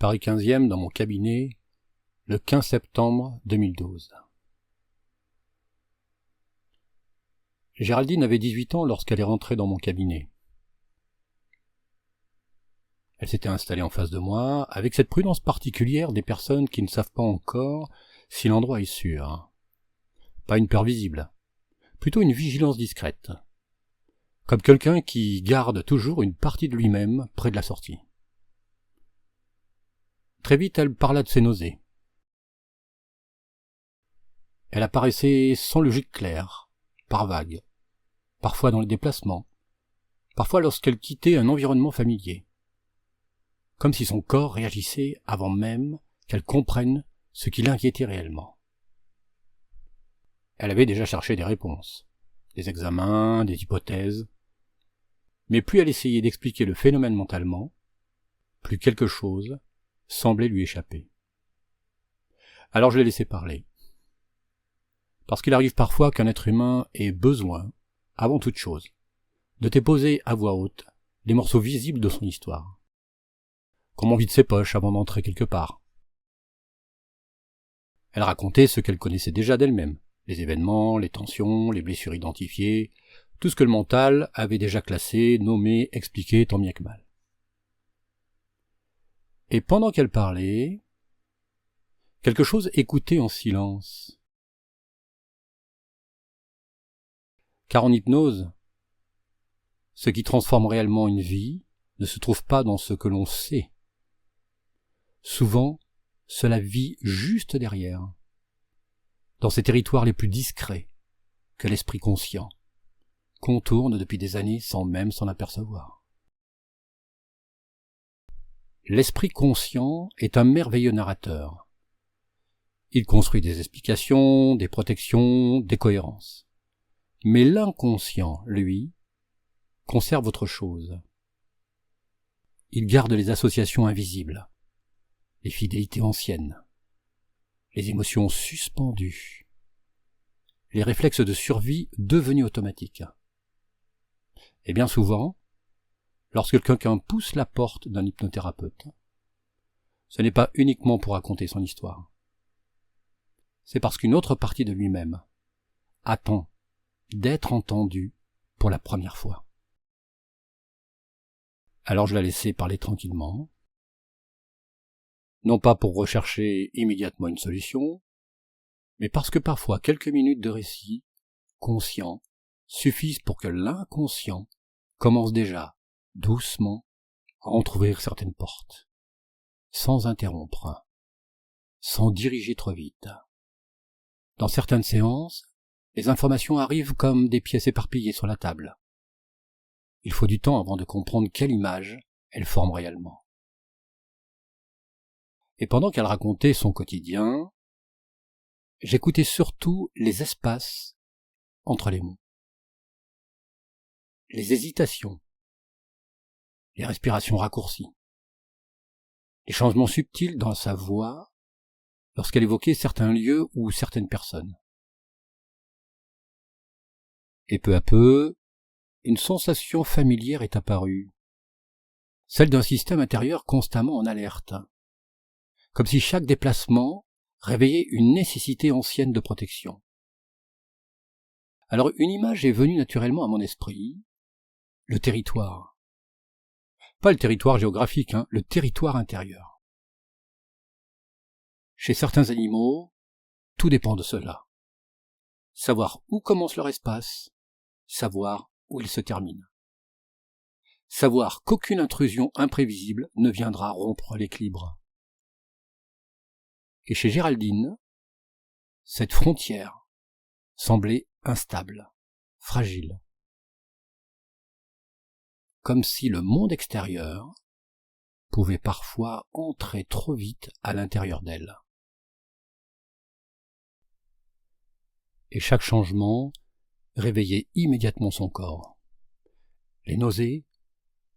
Paris 15e, dans mon cabinet, le 15 septembre 2012. Géraldine avait 18 ans lorsqu'elle est rentrée dans mon cabinet. Elle s'était installée en face de moi, avec cette prudence particulière des personnes qui ne savent pas encore si l'endroit est sûr. Pas une peur visible, plutôt une vigilance discrète, comme quelqu'un qui garde toujours une partie de lui-même près de la sortie. Très vite, elle parla de ses nausées. Elle apparaissait sans logique claire, par vagues, parfois dans les déplacements, parfois lorsqu'elle quittait un environnement familier, comme si son corps réagissait avant même qu'elle comprenne ce qui l'inquiétait réellement. Elle avait déjà cherché des réponses, des examens, des hypothèses, mais plus elle essayait d'expliquer le phénomène mentalement, plus quelque chose semblait lui échapper. Alors je l'ai laissé parler. Parce qu'il arrive parfois qu'un être humain ait besoin, avant toute chose, de déposer à voix haute des morceaux visibles de son histoire, comme on vide ses poches avant d'entrer quelque part. Elle racontait ce qu'elle connaissait déjà d'elle-même, les événements, les tensions, les blessures identifiées, tout ce que le mental avait déjà classé, nommé, expliqué tant bien que mal. Et pendant qu'elle parlait, quelque chose écoutait en silence. Car en hypnose, ce qui transforme réellement une vie ne se trouve pas dans ce que l'on sait. Souvent, cela vit juste derrière, dans ces territoires les plus discrets que l'esprit conscient contourne depuis des années sans même s'en apercevoir. L'esprit conscient est un merveilleux narrateur. Il construit des explications, des protections, des cohérences. Mais l'inconscient, lui, conserve autre chose. Il garde les associations invisibles, les fidélités anciennes, les émotions suspendues, les réflexes de survie devenus automatiques. Et bien souvent, lorsque quelqu'un pousse la porte d'un hypnothérapeute, ce n'est pas uniquement pour raconter son histoire. C'est parce qu'une autre partie de lui-même attend d'être entendue pour la première fois. Alors je la laissais parler tranquillement, non pas pour rechercher immédiatement une solution, mais parce que parfois quelques minutes de récit conscient suffisent pour que l'inconscient commence déjà, doucement, à entrouvrir certaines portes, sans interrompre, sans diriger trop vite. Dans certaines séances, les informations arrivent comme des pièces éparpillées sur la table. Il faut du temps avant de comprendre quelle image elles forment réellement. Et pendant qu'elle racontait son quotidien, j'écoutais surtout les espaces entre les mots, les hésitations, les respirations raccourcies, les changements subtils dans sa voix lorsqu'elle évoquait certains lieux ou certaines personnes. Et peu à peu, une sensation familière est apparue, celle d'un système intérieur constamment en alerte, comme si chaque déplacement réveillait une nécessité ancienne de protection. Alors une image est venue naturellement à mon esprit, le territoire. Pas le territoire géographique, le territoire intérieur. Chez certains animaux, tout dépend de cela. Savoir où commence leur espace, savoir où il se termine. Savoir qu'aucune intrusion imprévisible ne viendra rompre l'équilibre. Et chez Géraldine, cette frontière semblait instable, fragile. Comme si le monde extérieur pouvait parfois entrer trop vite à l'intérieur d'elle. Et chaque changement réveillait immédiatement son corps. Les nausées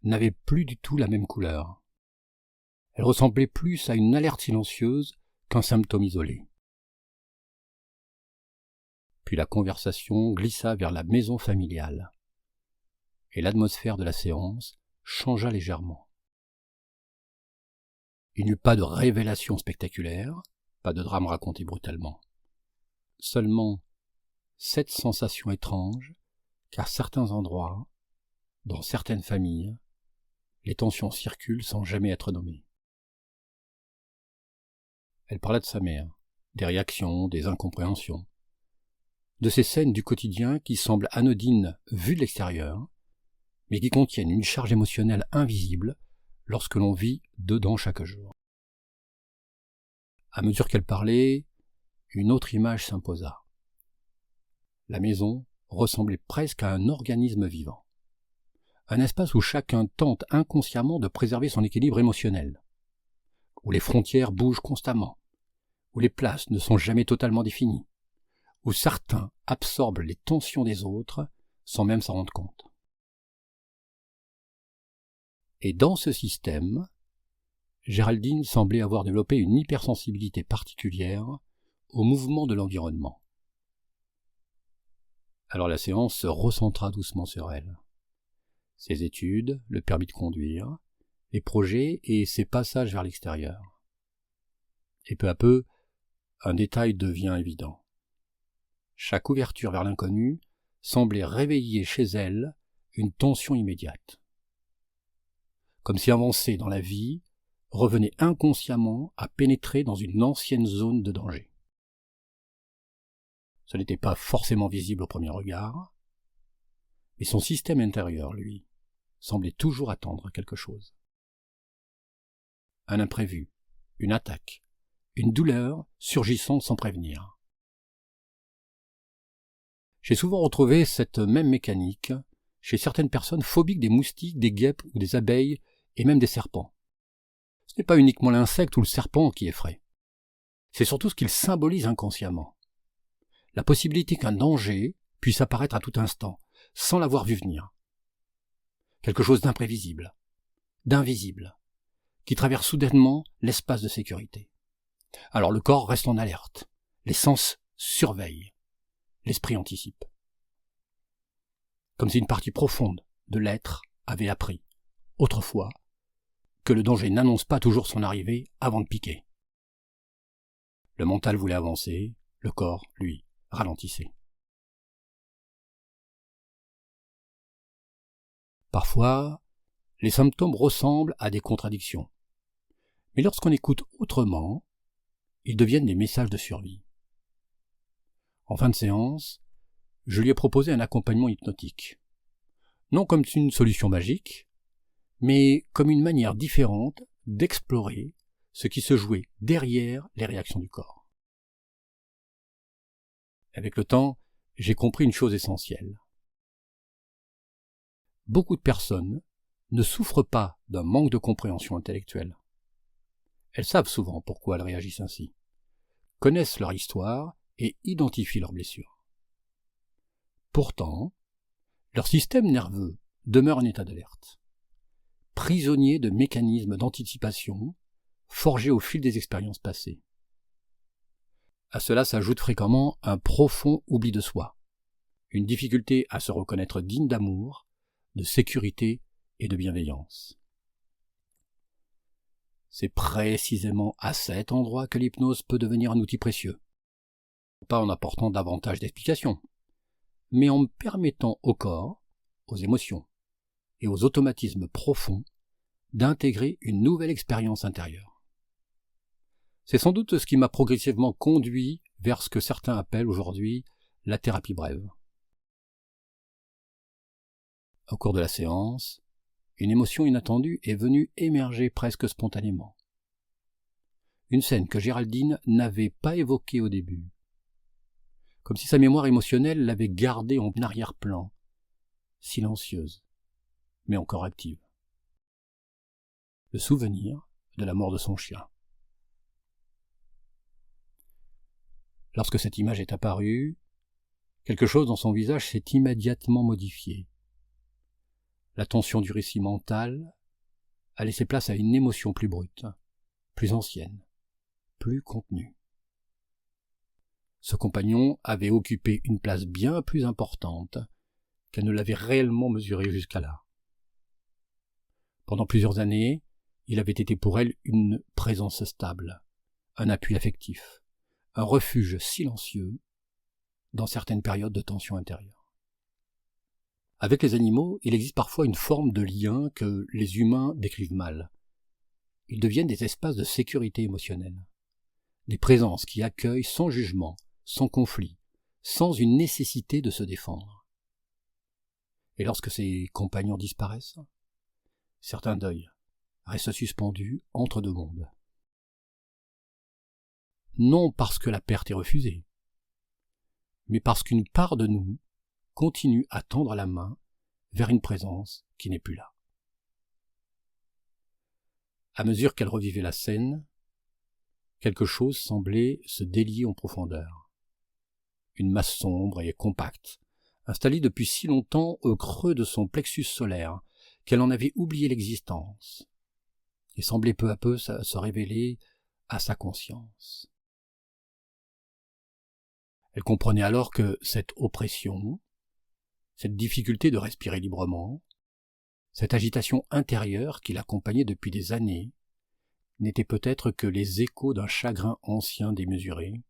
n'avaient plus du tout la même couleur. Elles ressemblaient plus à une alerte silencieuse qu'un symptôme isolé. Puis la conversation glissa vers la maison familiale, et l'atmosphère de la séance changea légèrement. Il n'y eut pas de révélation spectaculaire, pas de drame raconté brutalement. Seulement cette sensation étrange qu'à certains endroits, dans certaines familles, les tensions circulent sans jamais être nommées. Elle parla de sa mère, des réactions, des incompréhensions, de ces scènes du quotidien qui semblent anodines vues de l'extérieur, mais qui contiennent une charge émotionnelle invisible lorsque l'on vit dedans chaque jour. À mesure qu'elle parlait, une autre image s'imposa. La maison ressemblait presque à un organisme vivant. Un espace où chacun tente inconsciemment de préserver son équilibre émotionnel, où les frontières bougent constamment, où les places ne sont jamais totalement définies, où certains absorbent les tensions des autres sans même s'en rendre compte. Et dans ce système, Géraldine semblait avoir développé une hypersensibilité particulière au mouvement de l'environnement. Alors la séance se recentra doucement sur elle. Ses études, le permis de conduire, les projets et ses passages vers l'extérieur. Et peu à peu, un détail devient évident. Chaque ouverture vers l'inconnu semblait réveiller chez elle une tension immédiate. Comme si avancer dans la vie revenait inconsciemment à pénétrer dans une ancienne zone de danger. Ce n'était pas forcément visible au premier regard, mais son système intérieur, lui, semblait toujours attendre quelque chose. Un imprévu, une attaque, une douleur surgissant sans prévenir. J'ai souvent retrouvé cette même mécanique chez certaines personnes phobiques des moustiques, des guêpes ou des abeilles et même des serpents. Ce n'est pas uniquement l'insecte ou le serpent qui effraie. C'est surtout ce qu'il symbolise inconsciemment. La possibilité qu'un danger puisse apparaître à tout instant, sans l'avoir vu venir. Quelque chose d'imprévisible, d'invisible, qui traverse soudainement l'espace de sécurité. Alors le corps reste en alerte, les sens surveillent, l'esprit anticipe. Comme si une partie profonde de l'être avait appris, autrefois, que le danger n'annonce pas toujours son arrivée avant de piquer. Le mental voulait avancer, le corps, lui, ralentissait. Parfois, les symptômes ressemblent à des contradictions. Mais lorsqu'on écoute autrement, ils deviennent des messages de survie. En fin de séance, je lui ai proposé un accompagnement hypnotique. Non comme une solution magique, mais comme une manière différente d'explorer ce qui se jouait derrière les réactions du corps. Avec le temps, j'ai compris une chose essentielle. Beaucoup de personnes ne souffrent pas d'un manque de compréhension intellectuelle. Elles savent souvent pourquoi elles réagissent ainsi, connaissent leur histoire et identifient leurs blessures. Pourtant, leur système nerveux demeure en état d'alerte, prisonnier de mécanismes d'anticipation forgés au fil des expériences passées. À cela s'ajoute fréquemment un profond oubli de soi, une difficulté à se reconnaître digne d'amour, de sécurité et de bienveillance. C'est précisément à cet endroit que l'hypnose peut devenir un outil précieux. Pas en apportant davantage d'explications, mais en permettant au corps, aux émotions et aux automatismes profonds d'intégrer une nouvelle expérience intérieure. C'est sans doute ce qui m'a progressivement conduit vers ce que certains appellent aujourd'hui la thérapie brève. Au cours de la séance, une émotion inattendue est venue émerger presque spontanément. Une scène que Géraldine n'avait pas évoquée au début. Comme si sa mémoire émotionnelle l'avait gardée en arrière-plan, silencieuse, mais encore active. Le souvenir de la mort de son chien. Lorsque cette image est apparue, quelque chose dans son visage s'est immédiatement modifié. La tension du récit mental a laissé place à une émotion plus brute, plus ancienne, plus contenue. Ce compagnon avait occupé une place bien plus importante qu'elle ne l'avait réellement mesurée jusqu'à là. Pendant plusieurs années, Il avait été pour elle une présence stable, un appui affectif, un refuge silencieux dans certaines périodes de tension intérieure. Avec les animaux, il existe parfois une forme de lien que les humains décrivent mal. Ils deviennent des espaces de sécurité émotionnelle, des présences qui accueillent sans jugement, sans conflit, sans une nécessité de se défendre. Et lorsque ces compagnons disparaissent, certains deuils restent suspendus entre deux mondes. Non parce que la perte est refusée, mais parce qu'une part de nous continue à tendre la main vers une présence qui n'est plus là. À mesure qu'elle revivait la scène, quelque chose semblait se délier en profondeur. Une masse sombre et compacte, installée depuis si longtemps au creux de son plexus solaire qu'elle en avait oublié l'existence, et semblait peu à peu se révéler à sa conscience. Elle comprenait alors que cette oppression, cette difficulté de respirer librement, cette agitation intérieure qui l'accompagnait depuis des années, n'étaient peut-être que les échos d'un chagrin ancien démesuré.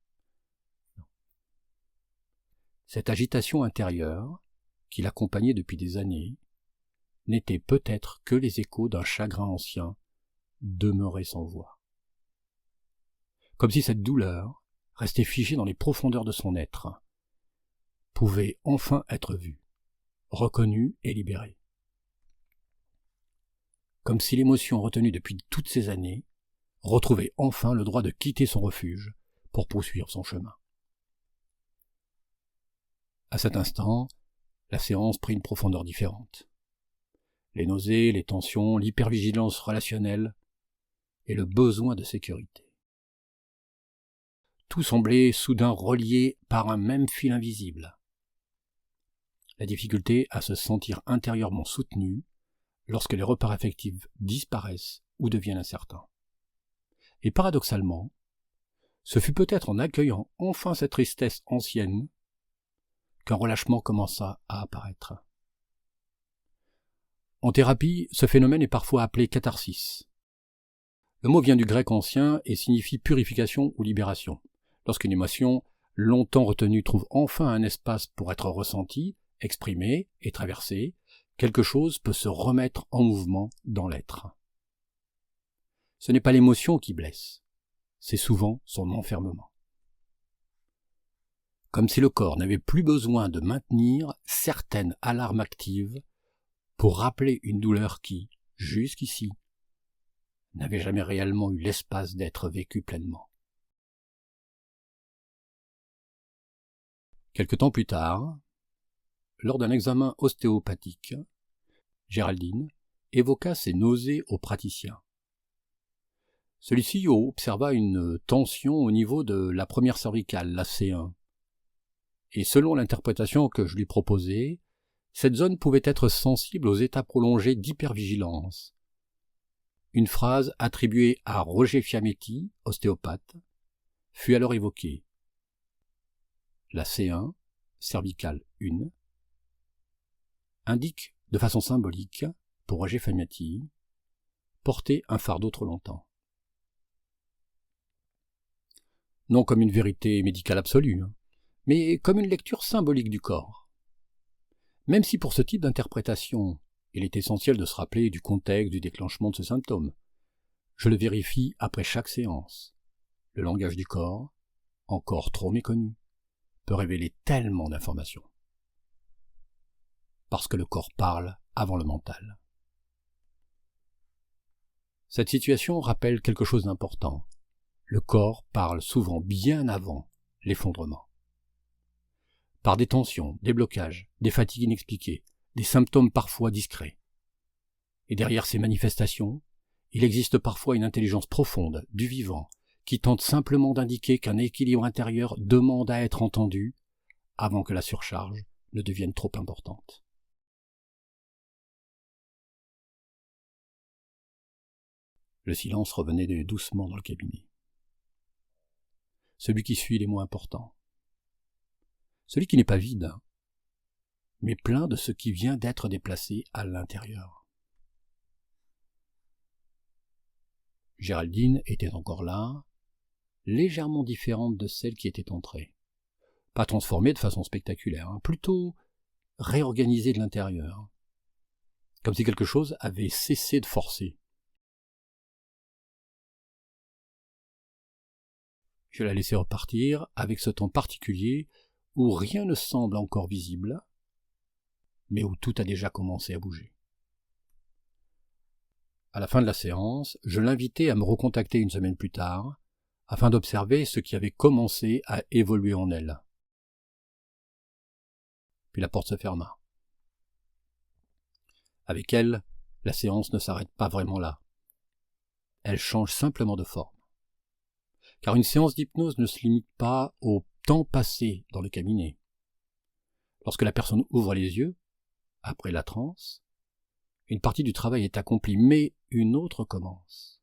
Cette agitation intérieure, qui l'accompagnait depuis des années, n'était peut-être que les échos d'un chagrin ancien demeuré sans voix. Comme si cette douleur, restée figée dans les profondeurs de son être, pouvait enfin être vue, reconnue et libérée. Comme si l'émotion retenue depuis toutes ces années retrouvait enfin le droit de quitter son refuge pour poursuivre son chemin. À cet instant, la séance prit une profondeur différente. Les nausées, les tensions, l'hypervigilance relationnelle et le besoin de sécurité. Tout semblait soudain relié par un même fil invisible. La difficulté à se sentir intérieurement soutenu lorsque les repères affectifs disparaissent ou deviennent incertains. Et paradoxalement, ce fut peut-être en accueillant enfin cette tristesse ancienne qu'un relâchement commença à apparaître. En thérapie, ce phénomène est parfois appelé catharsis. Le mot vient du grec ancien et signifie purification ou libération. Lorsqu'une émotion longtemps retenue trouve enfin un espace pour être ressentie, exprimée et traversée, quelque chose peut se remettre en mouvement dans l'être. Ce n'est pas l'émotion qui blesse, c'est souvent son enfermement. Comme si le corps n'avait plus besoin de maintenir certaines alarmes actives pour rappeler une douleur qui, jusqu'ici, n'avait jamais réellement eu l'espace d'être vécue pleinement. Quelque temps plus tard, lors d'un examen ostéopathique, Géraldine évoqua ses nausées au praticien. Celui-ci observa une tension au niveau de la première cervicale, la C1. Et selon l'interprétation que je lui proposais, cette zone pouvait être sensible aux états prolongés d'hypervigilance. Une phrase attribuée à Roger Fiametti, ostéopathe, fut alors évoquée. La C1, cervicale 1, indique de façon symbolique, pour Roger Fiametti, porter un fardeau trop longtemps. Non comme une vérité médicale absolue, mais comme une lecture symbolique du corps. Même si pour ce type d'interprétation, il est essentiel de se rappeler du contexte du déclenchement de ce symptôme, je le vérifie après chaque séance. Le langage du corps, encore trop méconnu, peut révéler tellement d'informations. Parce que le corps parle avant le mental. Cette situation rappelle quelque chose d'important. Le corps parle souvent bien avant l'effondrement. Par des tensions, des blocages, des fatigues inexpliquées, des symptômes parfois discrets. Et derrière ces manifestations, il existe parfois une intelligence profonde du vivant qui tente simplement d'indiquer qu'un équilibre intérieur demande à être entendu avant que la surcharge ne devienne trop importante. Le silence revenait doucement dans le cabinet. Celui qui suit les mots importants. Celui qui n'est pas vide, mais plein de ce qui vient d'être déplacé à l'intérieur. Géraldine était encore là, légèrement différente de celle qui était entrée. Pas transformée de façon spectaculaire, plutôt réorganisée de l'intérieur, comme si quelque chose avait cessé de forcer. Je la laissai repartir avec ce temps particulier où rien ne semble encore visible, mais où tout a déjà commencé à bouger. À la fin de la séance, je l'invitai à me recontacter une semaine plus tard, afin d'observer ce qui avait commencé à évoluer en elle. Puis la porte se ferma. Avec elle, la séance ne s'arrête pas vraiment là. Elle change simplement de forme. Car une séance d'hypnose ne se limite pas au temps passé dans le cabinet. Lorsque la personne ouvre les yeux, après la transe, une partie du travail est accomplie, mais une autre commence.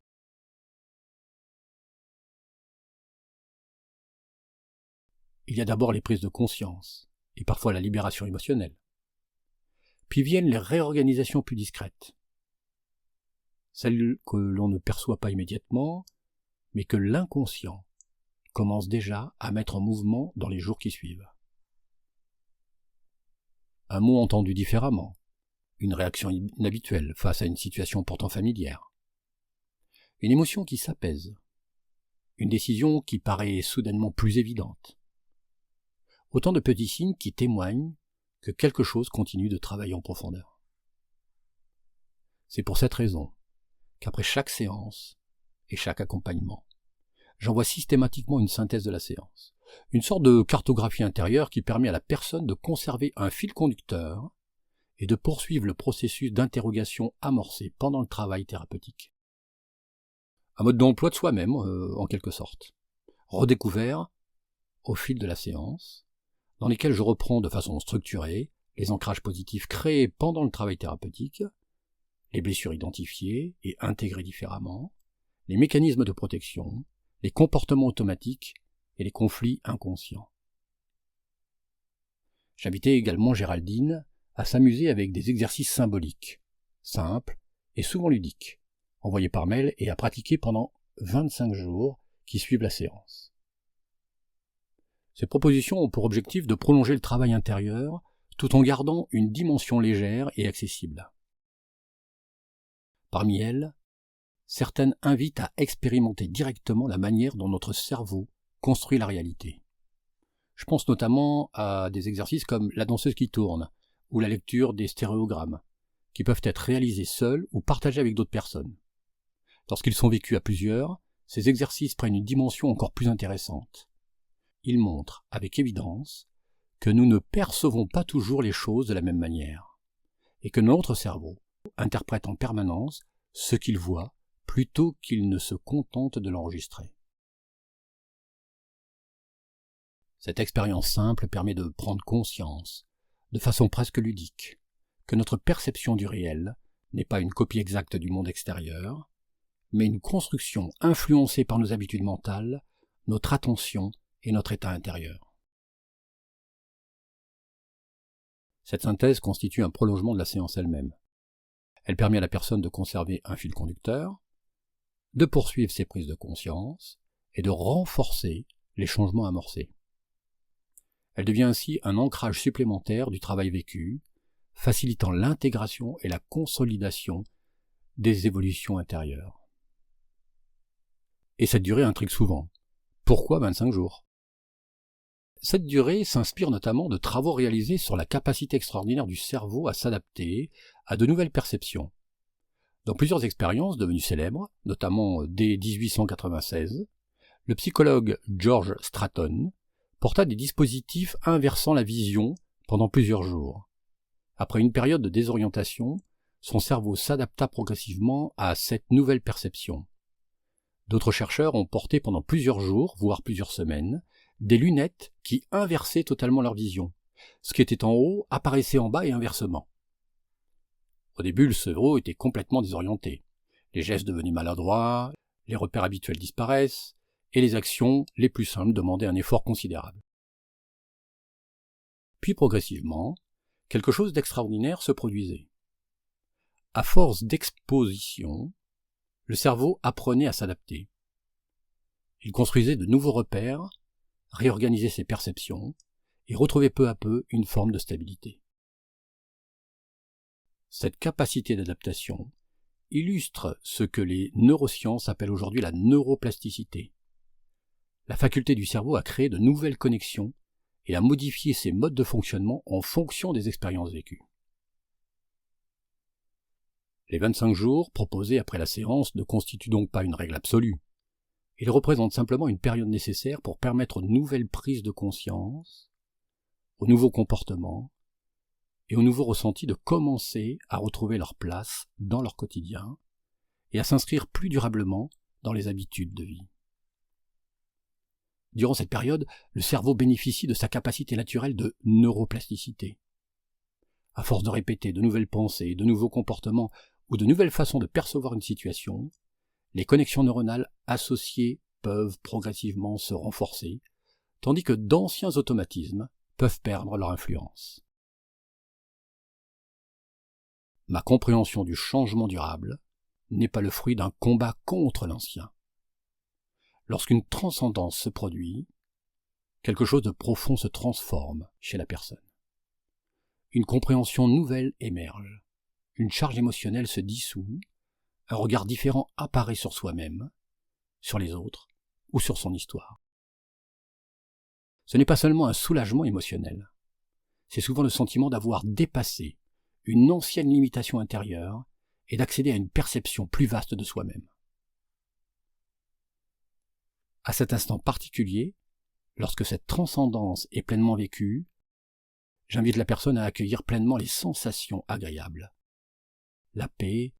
Il y a d'abord les prises de conscience, et parfois la libération émotionnelle. Puis viennent les réorganisations plus discrètes. Celles que l'on ne perçoit pas immédiatement, mais que l'inconscient commence déjà à mettre en mouvement dans les jours qui suivent. Un mot entendu différemment, une réaction inhabituelle face à une situation pourtant familière, une émotion qui s'apaise, une décision qui paraît soudainement plus évidente. Autant de petits signes qui témoignent que quelque chose continue de travailler en profondeur. C'est pour cette raison qu'après chaque séance et chaque accompagnement, j'envoie systématiquement une synthèse de la séance, une sorte de cartographie intérieure qui permet à la personne de conserver un fil conducteur et de poursuivre le processus d'interrogation amorcé pendant le travail thérapeutique. Un mode d'emploi de soi-même, en quelque sorte, redécouvert au fil de la séance, dans lesquels je reprends de façon structurée les ancrages positifs créés pendant le travail thérapeutique, les blessures identifiées et intégrées différemment, les mécanismes de protection, les comportements automatiques et les conflits inconscients. J'invitais également Géraldine à s'amuser avec des exercices symboliques, simples et souvent ludiques, envoyés par mail et à pratiquer pendant 25 jours qui suivent la séance. Ces propositions ont pour objectif de prolonger le travail intérieur tout en gardant une dimension légère et accessible. Parmi elles, certaines invitent à expérimenter directement la manière dont notre cerveau construit la réalité. Je pense notamment à des exercices comme la danseuse qui tourne ou la lecture des stéréogrammes, qui peuvent être réalisés seuls ou partagés avec d'autres personnes. Lorsqu'ils sont vécus à plusieurs, ces exercices prennent une dimension encore plus intéressante. Ils montrent avec évidence que nous ne percevons pas toujours les choses de la même manière, et que notre cerveau interprète en permanence ce qu'il voit plutôt qu'il ne se contente de l'enregistrer. Cette expérience simple permet de prendre conscience, de façon presque ludique, que notre perception du réel n'est pas une copie exacte du monde extérieur, mais une construction influencée par nos habitudes mentales, notre attention et notre état intérieur. Cette synthèse constitue un prolongement de la séance elle-même. Elle permet à la personne de conserver un fil conducteur, de poursuivre ses prises de conscience et de renforcer les changements amorcés. Elle devient ainsi un ancrage supplémentaire du travail vécu, facilitant l'intégration et la consolidation des évolutions intérieures. Et cette durée intrigue souvent. Pourquoi 25 jours ? Cette durée s'inspire notamment de travaux réalisés sur la capacité extraordinaire du cerveau à s'adapter à de nouvelles perceptions. Dans plusieurs expériences devenues célèbres, notamment dès 1896, le psychologue George Stratton porta des dispositifs inversant la vision pendant plusieurs jours. Après une période de désorientation, son cerveau s'adapta progressivement à cette nouvelle perception. D'autres chercheurs ont porté pendant plusieurs jours, voire plusieurs semaines, des lunettes qui inversaient totalement leur vision. Ce qui était en haut apparaissait en bas et inversement. Au début, le cerveau était complètement désorienté. Les gestes devenaient maladroits, les repères habituels disparaissent, et les actions les plus simples demandaient un effort considérable. Puis progressivement, quelque chose d'extraordinaire se produisait. À force d'exposition, le cerveau apprenait à s'adapter. Il construisait de nouveaux repères, réorganisait ses perceptions et retrouvait peu à peu une forme de stabilité. Cette capacité d'adaptation illustre ce que les neurosciences appellent aujourd'hui la neuroplasticité, la faculté du cerveau à créer de nouvelles connexions et à modifier ses modes de fonctionnement en fonction des expériences vécues. Les 25 jours proposés après la séance ne constituent donc pas une règle absolue. Ils représentent simplement une période nécessaire pour permettre aux nouvelles prises de conscience, aux nouveaux comportements et aux nouveaux ressentis de commencer à retrouver leur place dans leur quotidien et à s'inscrire plus durablement dans les habitudes de vie. Durant cette période, le cerveau bénéficie de sa capacité naturelle de neuroplasticité. À force de répéter de nouvelles pensées, de nouveaux comportements ou de nouvelles façons de percevoir une situation, les connexions neuronales associées peuvent progressivement se renforcer, tandis que d'anciens automatismes peuvent perdre leur influence. Ma compréhension du changement durable n'est pas le fruit d'un combat contre l'ancien. Lorsqu'une transcendance se produit, quelque chose de profond se transforme chez la personne. Une compréhension nouvelle émerge, une charge émotionnelle se dissout, un regard différent apparaît sur soi-même, sur les autres ou sur son histoire. Ce n'est pas seulement un soulagement émotionnel, c'est souvent le sentiment d'avoir dépassé une ancienne limitation intérieure et d'accéder à une perception plus vaste de soi-même. À cet instant particulier, lorsque cette transcendance est pleinement vécue, j'invite la personne à accueillir pleinement les sensations agréables. La paix,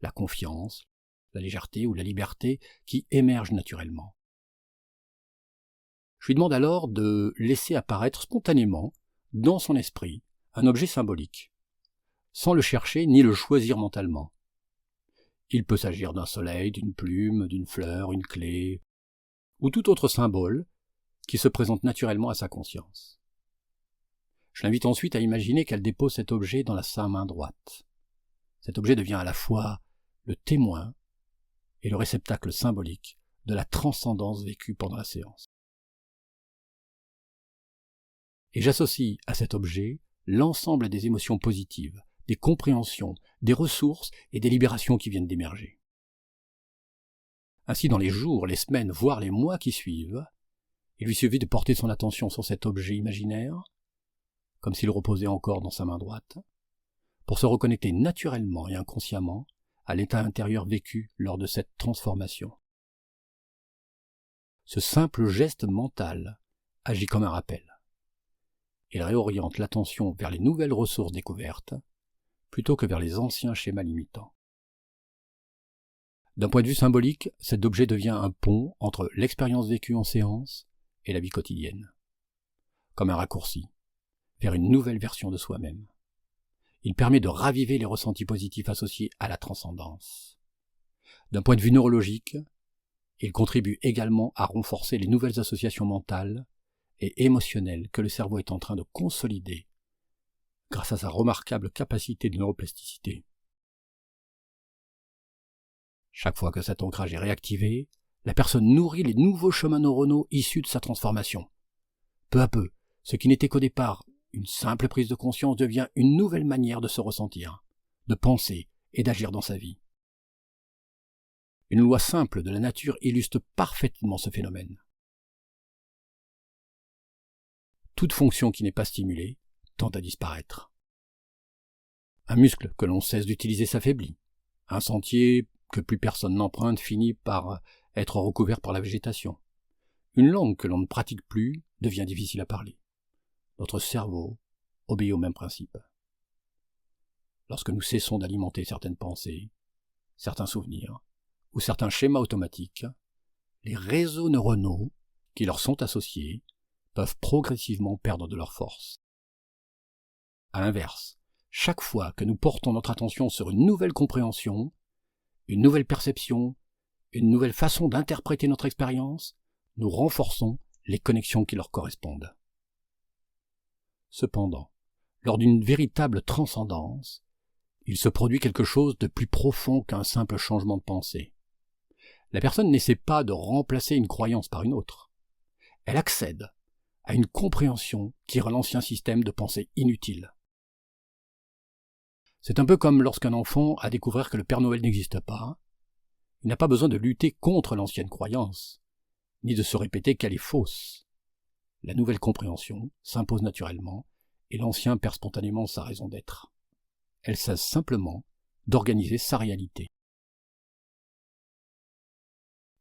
la confiance, la légèreté ou la liberté qui émergent naturellement. Je lui demande alors de laisser apparaître spontanément, dans son esprit, un objet symbolique, sans le chercher ni le choisir mentalement. Il peut s'agir d'un soleil, d'une plume, d'une fleur, une clé, ou tout autre symbole qui se présente naturellement à sa conscience. Je l'invite ensuite à imaginer qu'elle dépose cet objet dans sa main droite. Cet objet devient à la fois le témoin et le réceptacle symbolique de la transcendance vécue pendant la séance. Et j'associe à cet objet l'ensemble des émotions positives, des compréhensions, des ressources et des libérations qui viennent d'émerger. Ainsi, dans les jours, les semaines, voire les mois qui suivent, il lui suffit de porter son attention sur cet objet imaginaire, comme s'il reposait encore dans sa main droite, pour se reconnecter naturellement et inconsciemment à l'état intérieur vécu lors de cette transformation. Ce simple geste mental agit comme un rappel. Il réoriente l'attention vers les nouvelles ressources découvertes, plutôt que vers les anciens schémas limitants. D'un point de vue symbolique, cet objet devient un pont entre l'expérience vécue en séance et la vie quotidienne, comme un raccourci vers une nouvelle version de soi-même. Il permet de raviver les ressentis positifs associés à la transcendance. D'un point de vue neurologique, il contribue également à renforcer les nouvelles associations mentales et émotionnelles que le cerveau est en train de consolider grâce à sa remarquable capacité de neuroplasticité. Chaque fois que cet ancrage est réactivé, la personne nourrit les nouveaux chemins neuronaux issus de sa transformation. Peu à peu, ce qui n'était qu'au départ une simple prise de conscience devient une nouvelle manière de se ressentir, de penser et d'agir dans sa vie. Une loi simple de la nature illustre parfaitement ce phénomène. Toute fonction qui n'est pas stimulée tend à disparaître. Un muscle que l'on cesse d'utiliser s'affaiblit. Un sentier que plus personne n'emprunte finit par être recouvert par la végétation. Une langue que l'on ne pratique plus devient difficile à parler. Notre cerveau obéit au même principe. Lorsque nous cessons d'alimenter certaines pensées, certains souvenirs ou certains schémas automatiques, les réseaux neuronaux qui leur sont associés peuvent progressivement perdre de leur force. À l'inverse, chaque fois que nous portons notre attention sur une nouvelle compréhension, une nouvelle perception, une nouvelle façon d'interpréter notre expérience, nous renforçons les connexions qui leur correspondent. Cependant, lors d'une véritable transcendance, il se produit quelque chose de plus profond qu'un simple changement de pensée. La personne n'essaie pas de remplacer une croyance par une autre. Elle accède à une compréhension qui rend l'ancien système de pensée inutile. C'est un peu comme lorsqu'un enfant a découvert que le Père Noël n'existe pas. Il n'a pas besoin de lutter contre l'ancienne croyance, ni de se répéter qu'elle est fausse. La nouvelle compréhension s'impose naturellement, et l'ancien perd spontanément sa raison d'être. Elle cesse simplement d'organiser sa réalité.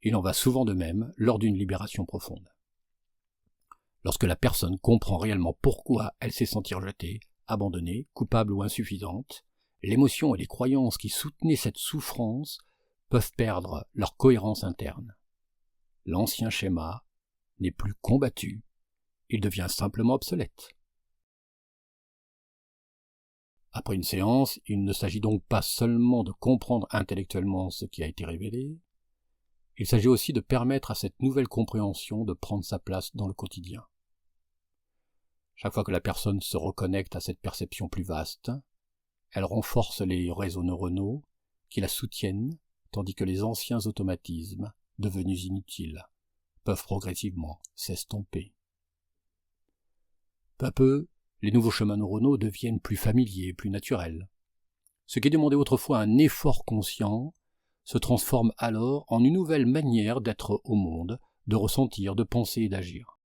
Il en va souvent de même lors d'une libération profonde. Lorsque la personne comprend réellement pourquoi elle s'est sentie rejetée, abandonnée, coupable ou insuffisante, l'émotion et les croyances qui soutenaient cette souffrance peuvent perdre leur cohérence interne. L'ancien schéma n'est plus combattu, il devient simplement obsolète. Après une séance, il ne s'agit donc pas seulement de comprendre intellectuellement ce qui a été révélé, il s'agit aussi de permettre à cette nouvelle compréhension de prendre sa place dans le quotidien. Chaque fois que la personne se reconnecte à cette perception plus vaste, elle renforce les réseaux neuronaux qui la soutiennent, tandis que les anciens automatismes, devenus inutiles, peuvent progressivement s'estomper. Peu à peu, les nouveaux chemins neuronaux deviennent plus familiers, plus naturels. Ce qui demandait autrefois un effort conscient se transforme alors en une nouvelle manière d'être au monde, de ressentir, de penser et d'agir.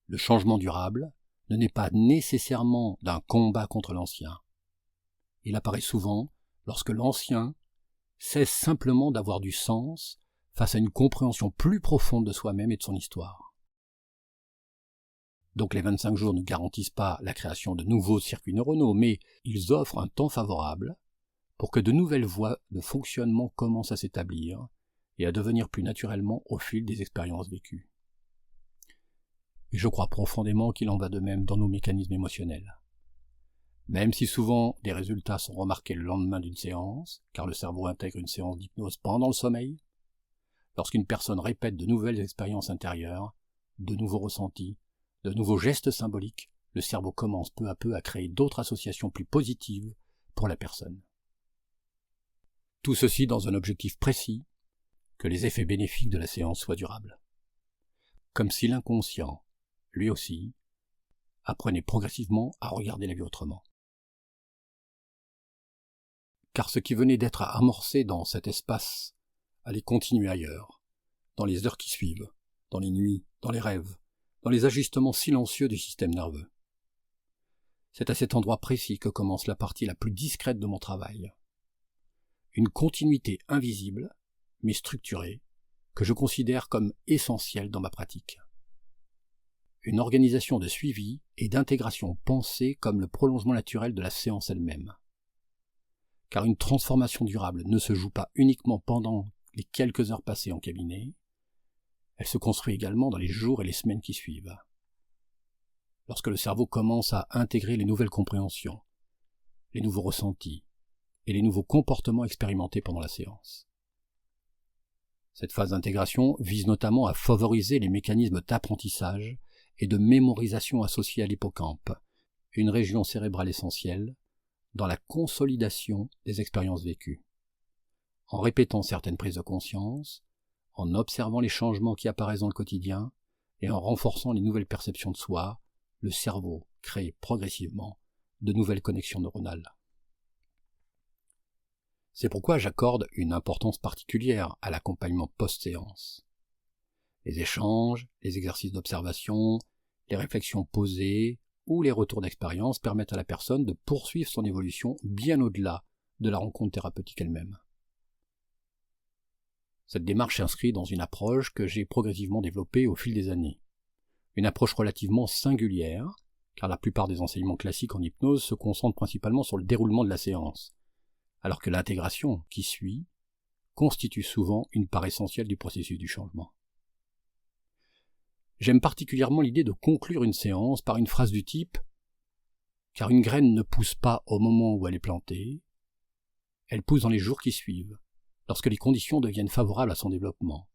Le changement durable ne naît pas nécessairement d'un combat contre l'ancien. Il apparaît souvent lorsque l'ancien cesse simplement d'avoir du sens face à une compréhension plus profonde de soi-même et de son histoire. Donc les 25 jours ne garantissent pas la création de nouveaux circuits neuronaux, mais ils offrent un temps favorable pour que de nouvelles voies de fonctionnement commencent à s'établir et à devenir plus naturellement au fil des expériences vécues. Et je crois profondément qu'il en va de même dans nos mécanismes émotionnels. Même si souvent des résultats sont remarqués le lendemain d'une séance, car le cerveau intègre une séance d'hypnose pendant le sommeil, lorsqu'une personne répète de nouvelles expériences intérieures, de nouveaux ressentis, de nouveaux gestes symboliques, le cerveau commence peu à peu à créer d'autres associations plus positives pour la personne. Tout ceci dans un objectif précis, que les effets bénéfiques de la séance soient durables. Comme si l'inconscient, lui aussi, apprenait progressivement à regarder la vie autrement. Car ce qui venait d'être amorcé dans cet espace allait continuer ailleurs, dans les heures qui suivent, dans les nuits, dans les rêves, dans les ajustements silencieux du système nerveux. C'est à cet endroit précis que commence la partie la plus discrète de mon travail. Une continuité invisible, mais structurée, que je considère comme essentielle dans ma pratique. Une organisation de suivi et d'intégration pensée comme le prolongement naturel de la séance elle-même. Car une transformation durable ne se joue pas uniquement pendant les quelques heures passées en cabinet, elle se construit également dans les jours et les semaines qui suivent. Lorsque le cerveau commence à intégrer les nouvelles compréhensions, les nouveaux ressentis et les nouveaux comportements expérimentés pendant la séance. Cette phase d'intégration vise notamment à favoriser les mécanismes d'apprentissage et de mémorisation associés à l'hippocampe, une région cérébrale essentielle, dans la consolidation des expériences vécues. En répétant certaines prises de conscience, en observant les changements qui apparaissent dans le quotidien et en renforçant les nouvelles perceptions de soi, le cerveau crée progressivement de nouvelles connexions neuronales. C'est pourquoi j'accorde une importance particulière à l'accompagnement post-séance. Les échanges, les exercices d'observation, les réflexions posées ou les retours d'expérience permettent à la personne de poursuivre son évolution bien au-delà de la rencontre thérapeutique elle-même. Cette démarche s'inscrit dans une approche que j'ai progressivement développée au fil des années. Une approche relativement singulière, car la plupart des enseignements classiques en hypnose se concentrent principalement sur le déroulement de la séance, alors que l'intégration qui suit constitue souvent une part essentielle du processus du changement. J'aime particulièrement l'idée de conclure une séance par une phrase du type « Car une graine ne pousse pas au moment où elle est plantée, elle pousse dans les jours qui suivent, lorsque les conditions deviennent favorables à son développement.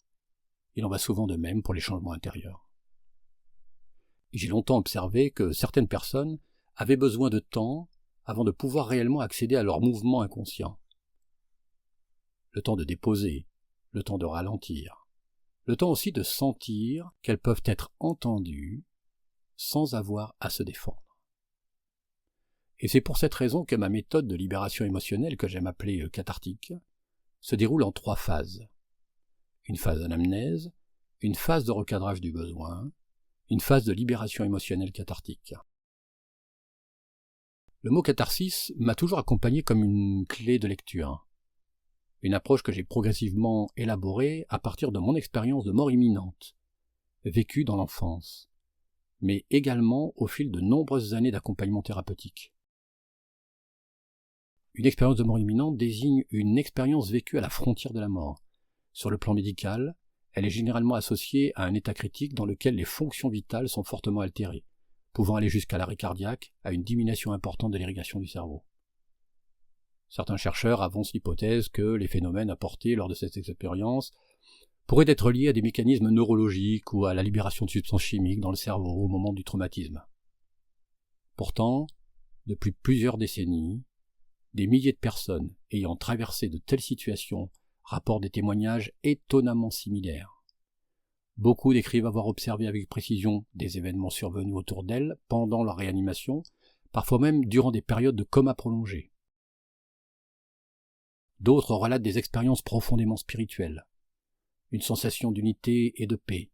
Il en va souvent de même pour les changements intérieurs. » J'ai longtemps observé que certaines personnes avaient besoin de temps avant de pouvoir réellement accéder à leurs mouvements inconscients. Le temps de déposer, le temps de ralentir, le temps aussi de sentir qu'elles peuvent être entendues sans avoir à se défendre. Et c'est pour cette raison que ma méthode de libération émotionnelle, que j'aime appeler cathartique, se déroule en 3 phases. Une phase d'anamnèse, une phase de recadrage du besoin, une phase de libération émotionnelle cathartique. Le mot catharsis m'a toujours accompagné comme une clé de lecture, une approche que j'ai progressivement élaborée à partir de mon expérience de mort imminente, vécue dans l'enfance, mais également au fil de nombreuses années d'accompagnement thérapeutique. Une expérience de mort imminente désigne une expérience vécue à la frontière de la mort. Sur le plan médical, elle est généralement associée à un état critique dans lequel les fonctions vitales sont fortement altérées, pouvant aller jusqu'à l'arrêt cardiaque, à une diminution importante de l'irrigation du cerveau. Certains chercheurs avancent l'hypothèse que les phénomènes apportés lors de cette expérience pourraient être liés à des mécanismes neurologiques ou à la libération de substances chimiques dans le cerveau au moment du traumatisme. Pourtant, depuis plusieurs décennies, des milliers de personnes ayant traversé de telles situations rapportent des témoignages étonnamment similaires. Beaucoup décrivent avoir observé avec précision des événements survenus autour d'elles pendant leur réanimation, parfois même durant des périodes de coma prolongé. D'autres relatent des expériences profondément spirituelles, une sensation d'unité et de paix,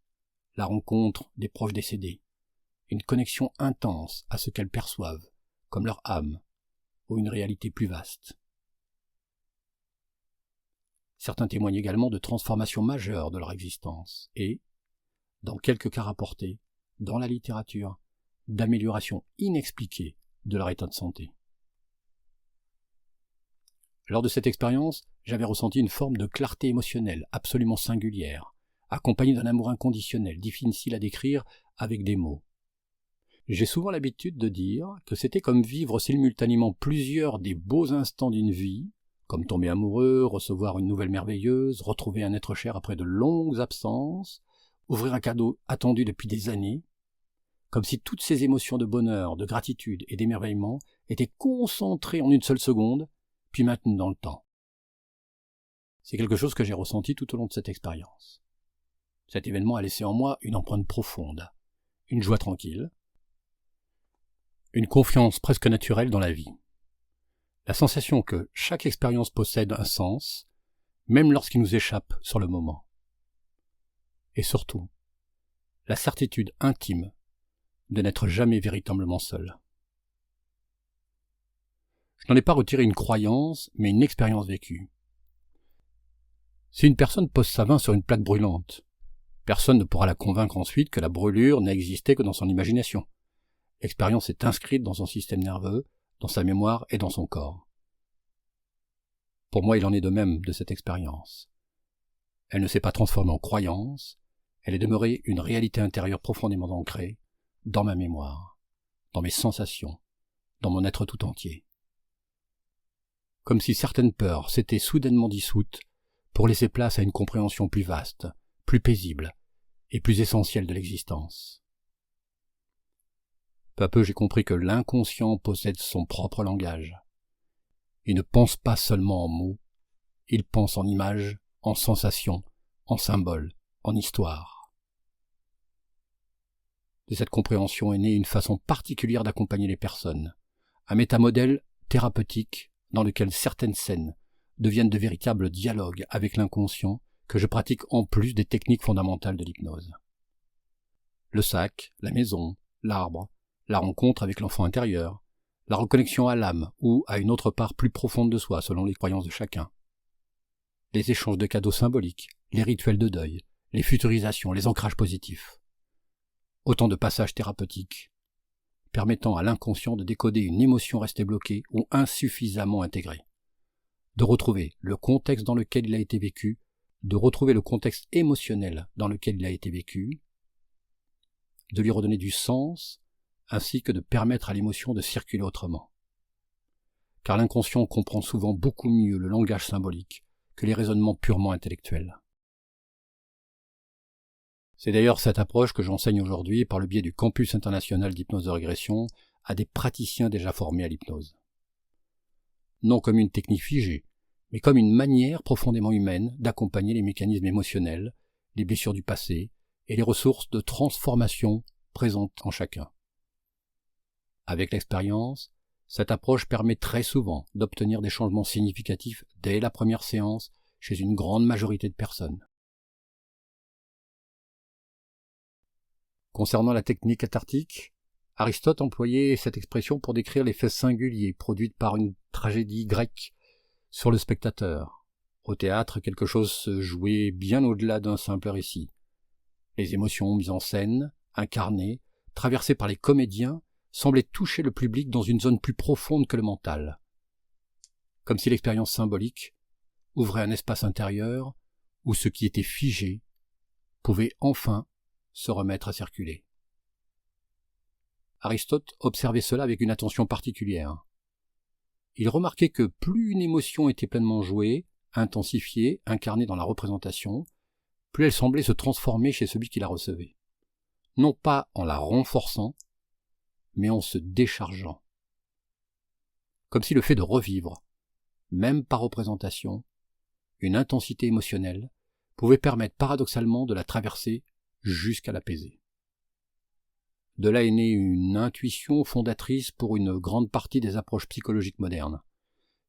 la rencontre des proches décédés, une connexion intense à ce qu'elles perçoivent, comme leur âme, ou une réalité plus vaste. Certains témoignent également de transformations majeures de leur existence et, dans quelques cas rapportés, dans la littérature, d'améliorations inexpliquées de leur état de santé. Lors de cette expérience, j'avais ressenti une forme de clarté émotionnelle absolument singulière, accompagnée d'un amour inconditionnel, difficile à décrire avec des mots. J'ai souvent l'habitude de dire que c'était comme vivre simultanément plusieurs des beaux instants d'une vie, comme tomber amoureux, recevoir une nouvelle merveilleuse, retrouver un être cher après de longues absences, ouvrir un cadeau attendu depuis des années, comme si toutes ces émotions de bonheur, de gratitude et d'émerveillement étaient concentrées en une seule seconde, puis maintenues dans le temps. C'est quelque chose que j'ai ressenti tout au long de cette expérience. Cet événement a laissé en moi une empreinte profonde, une joie tranquille, une confiance presque naturelle dans la vie. La sensation que chaque expérience possède un sens, même lorsqu'il nous échappe sur le moment. Et surtout, la certitude intime de n'être jamais véritablement seul. Je n'en ai pas retiré une croyance, mais une expérience vécue. Si une personne pose sa main sur une plaque brûlante, personne ne pourra la convaincre ensuite que la brûlure n'a existé que dans son imagination. L'expérience est inscrite dans son système nerveux, dans sa mémoire et dans son corps. Pour moi, il en est de même de cette expérience. Elle ne s'est pas transformée en croyance, elle est demeurée une réalité intérieure profondément ancrée dans ma mémoire, dans mes sensations, dans mon être tout entier. Comme si certaines peurs s'étaient soudainement dissoutes pour laisser place à une compréhension plus vaste, plus paisible et plus essentielle de l'existence. Peu à peu, j'ai compris que l'inconscient possède son propre langage. Il ne pense pas seulement en mots, il pense en images, en sensations, en symboles, en histoire. De cette compréhension est née une façon particulière d'accompagner les personnes, un métamodèle thérapeutique dans lequel certaines scènes deviennent de véritables dialogues avec l'inconscient que je pratique en plus des techniques fondamentales de l'hypnose. Le sac, la maison, l'arbre, la rencontre avec l'enfant intérieur, la reconnexion à l'âme ou à une autre part plus profonde de soi selon les croyances de chacun. Les échanges de cadeaux symboliques, les rituels de deuil, les futurisations, les ancrages positifs. Autant de passages thérapeutiques permettant à l'inconscient de décoder une émotion restée bloquée ou insuffisamment intégrée, de retrouver le contexte dans lequel il a été vécu, de retrouver le contexte émotionnel dans lequel il a été vécu, de lui redonner du sens, ainsi que de permettre à l'émotion de circuler autrement. Car l'inconscient comprend souvent beaucoup mieux le langage symbolique que les raisonnements purement intellectuels. C'est d'ailleurs cette approche que j'enseigne aujourd'hui par le biais du campus international d'hypnose de régression à des praticiens déjà formés à l'hypnose. non comme une technique figée, mais comme une manière profondément humaine d'accompagner les mécanismes émotionnels, les blessures du passé et les ressources de transformation présentes en chacun. Avec l'expérience, cette approche permet très souvent d'obtenir des changements significatifs dès la première séance chez une grande majorité de personnes. Concernant la technique cathartique, Aristote employait cette expression pour décrire l'effet singulier produit par une tragédie grecque sur le spectateur. Au théâtre, quelque chose se jouait bien au-delà d'un simple récit. Les émotions mises en scène, incarnées, traversées par les comédiens, semblaient toucher le public dans une zone plus profonde que le mental. Comme si l'expérience symbolique ouvrait un espace intérieur où ce qui était figé pouvait enfin se remettre à circuler. Aristote observait cela avec une attention particulière. Il remarquait que plus une émotion était pleinement jouée, intensifiée, incarnée dans la représentation, plus elle semblait se transformer chez celui qui la recevait. Non pas en la renforçant, mais en se déchargeant. Comme si le fait de revivre, même par représentation, une intensité émotionnelle pouvait permettre paradoxalement de la traverser jusqu'à l'apaiser. De là est née une intuition fondatrice pour une grande partie des approches psychologiques modernes,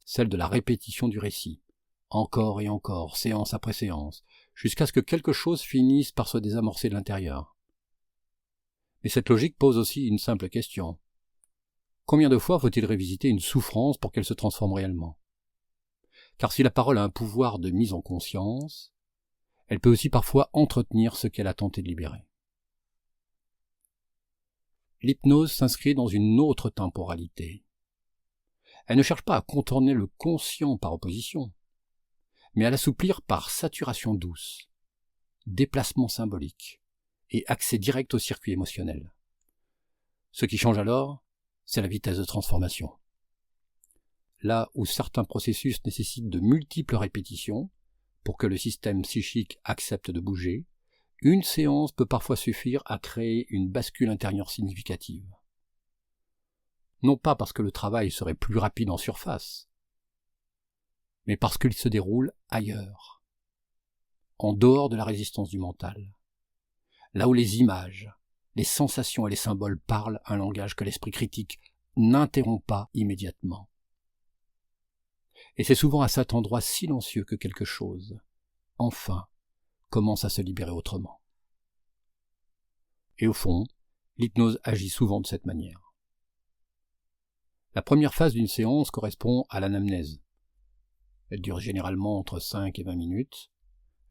celle de la répétition du récit, encore et encore, séance après séance, jusqu'à ce que quelque chose finisse par se désamorcer de l'intérieur. Mais cette logique pose aussi une simple question. Combien de fois faut-il révisiter une souffrance pour qu'elle se transforme réellement ? Car si la parole a un pouvoir de mise en conscience, elle peut aussi parfois entretenir ce qu'elle a tenté de libérer. L'hypnose s'inscrit dans une autre temporalité. Elle ne cherche pas à contourner le conscient par opposition, mais à l'assouplir par saturation douce, déplacement symbolique et accès direct au circuit émotionnel. Ce qui change alors, c'est la vitesse de transformation. Là où certains processus nécessitent de multiples répétitions pour que le système psychique accepte de bouger, une séance peut parfois suffire à créer une bascule intérieure significative. Non pas parce que le travail serait plus rapide en surface, mais parce qu'il se déroule ailleurs, en dehors de la résistance du mental, là où les images, les sensations et les symboles parlent un langage que l'esprit critique n'interrompt pas immédiatement. Et c'est souvent à cet endroit silencieux que quelque chose, enfin, commence à se libérer autrement. Et au fond, l'hypnose agit souvent de cette manière. La première phase d'une séance correspond à l'anamnèse. Elle dure généralement entre 5 et 20 minutes.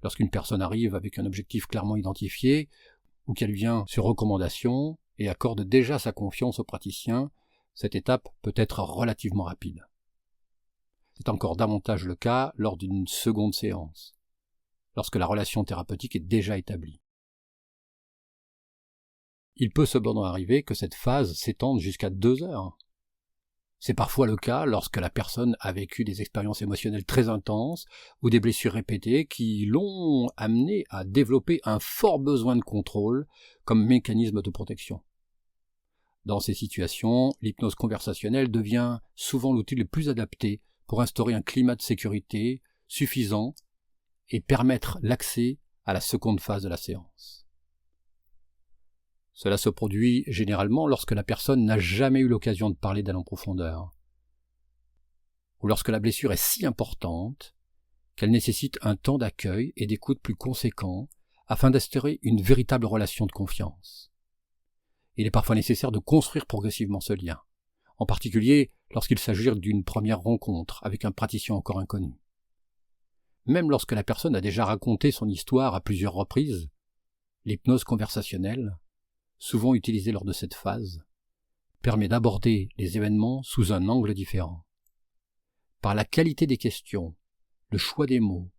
Lorsqu'une personne arrive avec un objectif clairement identifié, ou qu'elle vient sur recommandation et accorde déjà sa confiance au praticien, cette étape peut être relativement rapide. C'est encore davantage le cas lors d'une seconde séance, lorsque la relation thérapeutique est déjà établie. Il peut cependant arriver que cette phase s'étende jusqu'à 2 heures. C'est parfois le cas lorsque la personne a vécu des expériences émotionnelles très intenses ou des blessures répétées qui l'ont amené à développer un fort besoin de contrôle comme mécanisme de protection. Dans ces situations, l'hypnose conversationnelle devient souvent l'outil le plus adapté pour instaurer un climat de sécurité suffisant et permettre l'accès à la seconde phase de la séance. Cela se produit généralement lorsque la personne n'a jamais eu l'occasion de parler d'elle en profondeur, ou lorsque la blessure est si importante qu'elle nécessite un temps d'accueil et d'écoute plus conséquent afin d'instaurer une véritable relation de confiance. Il est parfois nécessaire de construire progressivement ce lien, en particulier lorsqu'il s'agit d'une première rencontre avec un praticien encore inconnu. Même lorsque la personne a déjà raconté son histoire à plusieurs reprises, l'hypnose conversationnelle, souvent utilisée lors de cette phase, permet d'aborder les événements sous un angle différent. Par la qualité des questions, le choix des mots,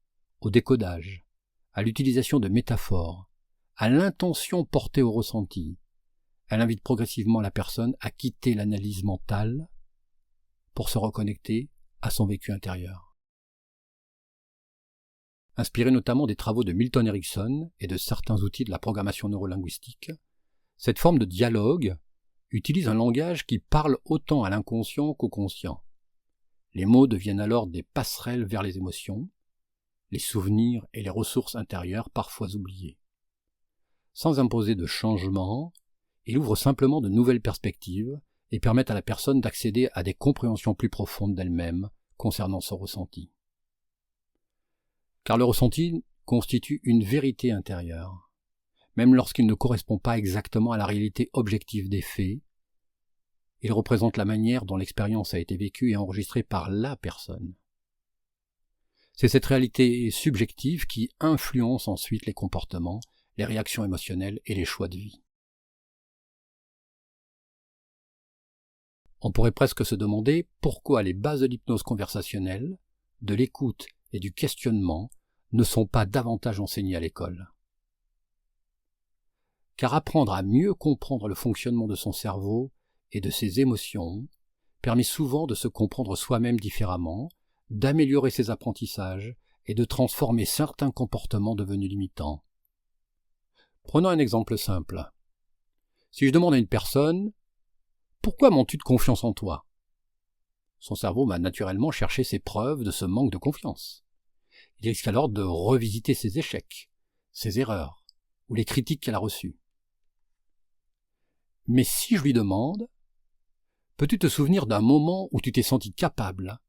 au décodage, à l'utilisation de métaphores, à l'intention portée au ressenti, elle invite progressivement la personne à quitter l'analyse mentale pour se reconnecter à son vécu intérieur. Inspiré notamment des travaux de Milton Erickson et de certains outils de la programmation neurolinguistique, cette forme de dialogue utilise un langage qui parle autant à l'inconscient qu'au conscient. Les mots deviennent alors des passerelles vers les émotions, les souvenirs et les ressources intérieures parfois oubliées. Sans imposer de changement, il ouvre simplement de nouvelles perspectives et permet à la personne d'accéder à des compréhensions plus profondes d'elle-même concernant son ressenti. Car le ressenti constitue une vérité intérieure, même lorsqu'il ne correspond pas exactement à la réalité objective des faits. Il représente la manière dont l'expérience a été vécue et enregistrée par la personne. C'est cette réalité subjective qui influence ensuite les comportements, les réactions émotionnelles et les choix de vie. On pourrait presque se demander pourquoi les bases de l'hypnose conversationnelle, de l'écoute et du questionnement ne sont pas davantage enseignées à l'école. Car apprendre à mieux comprendre le fonctionnement de son cerveau et de ses émotions permet souvent de se comprendre soi-même différemment, d'améliorer ses apprentissages et de transformer certains comportements devenus limitants. Prenons un exemple simple. Si je demande à une personne « Pourquoi manques-tu de confiance en toi ?» Son cerveau va naturellement chercher ses preuves de ce manque de confiance. Il risque alors de revisiter ses échecs, ses erreurs ou les critiques qu'elle a reçues. Mais si je lui demande « Peux-tu te souvenir d'un moment où tu t'es senti capable,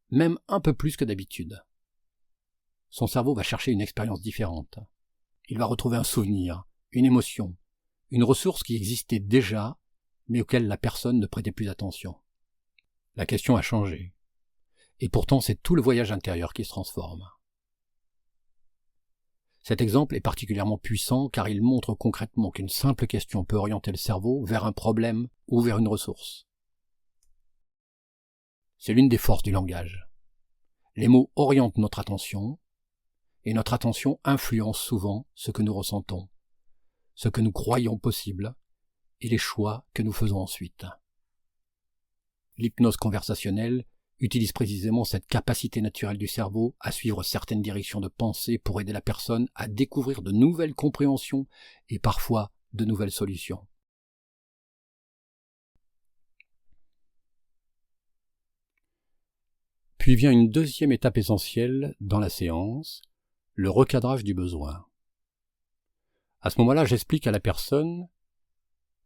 même un peu plus que d'habitude ?» Son cerveau va chercher une expérience différente. Il va retrouver un souvenir, une émotion, une ressource qui existait déjà, mais auquel la personne ne prêtait plus attention. La question a changé. Et pourtant, c'est tout le voyage intérieur qui se transforme. Cet exemple est particulièrement puissant car il montre concrètement qu'une simple question peut orienter le cerveau vers un problème ou vers une ressource. C'est l'une des forces du langage. Les mots orientent notre attention, et notre attention influence souvent ce que nous ressentons, ce que nous croyons possible, et les choix que nous faisons ensuite. L'hypnose conversationnelle utilise précisément cette capacité naturelle du cerveau à suivre certaines directions de pensée pour aider la personne à découvrir de nouvelles compréhensions et parfois de nouvelles solutions. Puis vient une deuxième étape essentielle dans la séance, le recadrage du besoin. À ce moment-là, j'explique à la personne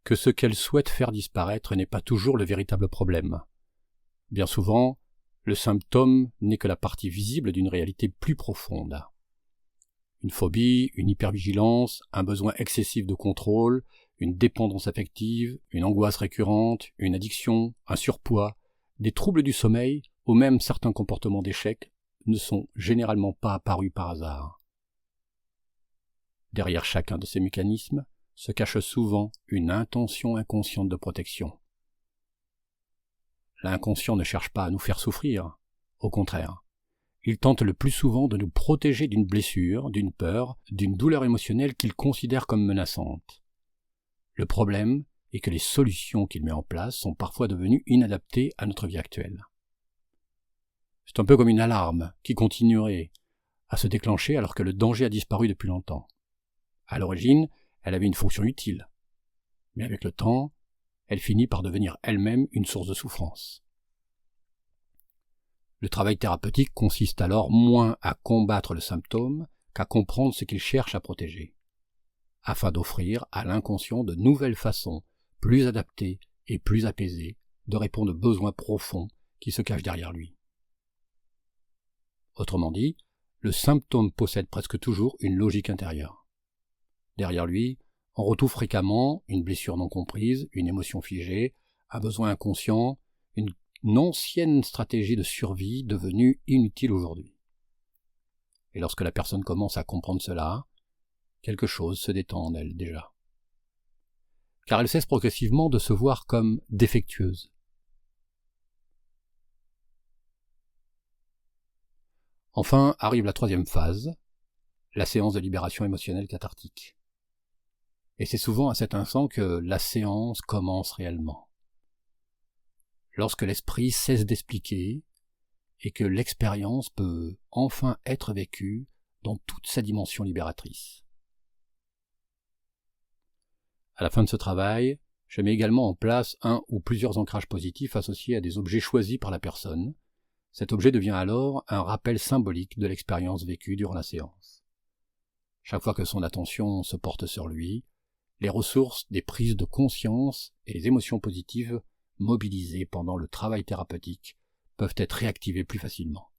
que ce qu'elle souhaite faire disparaître n'est pas toujours le véritable problème. Bien souvent, le symptôme n'est que la partie visible d'une réalité plus profonde. Une phobie, une hypervigilance, un besoin excessif de contrôle, une dépendance affective, une angoisse récurrente, une addiction, un surpoids, des troubles du sommeil ou même certains comportements d'échec ne sont généralement pas apparus par hasard. Derrière chacun de ces mécanismes se cache souvent une intention inconsciente de protection. L'inconscient ne cherche pas à nous faire souffrir, au contraire. Il tente le plus souvent de nous protéger d'une blessure, d'une peur, d'une douleur émotionnelle qu'il considère comme menaçante. Le problème est que les solutions qu'il met en place sont parfois devenues inadaptées à notre vie actuelle. C'est un peu comme une alarme qui continuerait à se déclencher alors que le danger a disparu depuis longtemps. À l'origine, elle avait une fonction utile. Mais avec le temps, elle finit par devenir elle-même une source de souffrance. Le travail thérapeutique consiste alors moins à combattre le symptôme qu'à comprendre ce qu'il cherche à protéger, afin d'offrir à l'inconscient de nouvelles façons, plus adaptées et plus apaisées, de répondre aux besoins profonds qui se cachent derrière lui. Autrement dit, le symptôme possède presque toujours une logique intérieure. Derrière lui, on retrouve fréquemment une blessure non comprise, une émotion figée, un besoin inconscient, une ancienne stratégie de survie devenue inutile aujourd'hui. Et lorsque la personne commence à comprendre cela, quelque chose se détend en elle déjà. Car elle cesse progressivement de se voir comme défectueuse. Enfin arrive la troisième phase, la séance de libération émotionnelle cathartique. Et c'est souvent à cet instant que la séance commence réellement. Lorsque l'esprit cesse d'expliquer et que l'expérience peut enfin être vécue dans toute sa dimension libératrice. À la fin de ce travail, je mets également en place un ou plusieurs ancrages positifs associés à des objets choisis par la personne, Cet objet devient alors un rappel symbolique de l'expérience vécue durant la séance. Chaque fois que son attention se porte sur lui, les ressources des prises de conscience et les émotions positives mobilisées pendant le travail thérapeutique peuvent être réactivées plus facilement.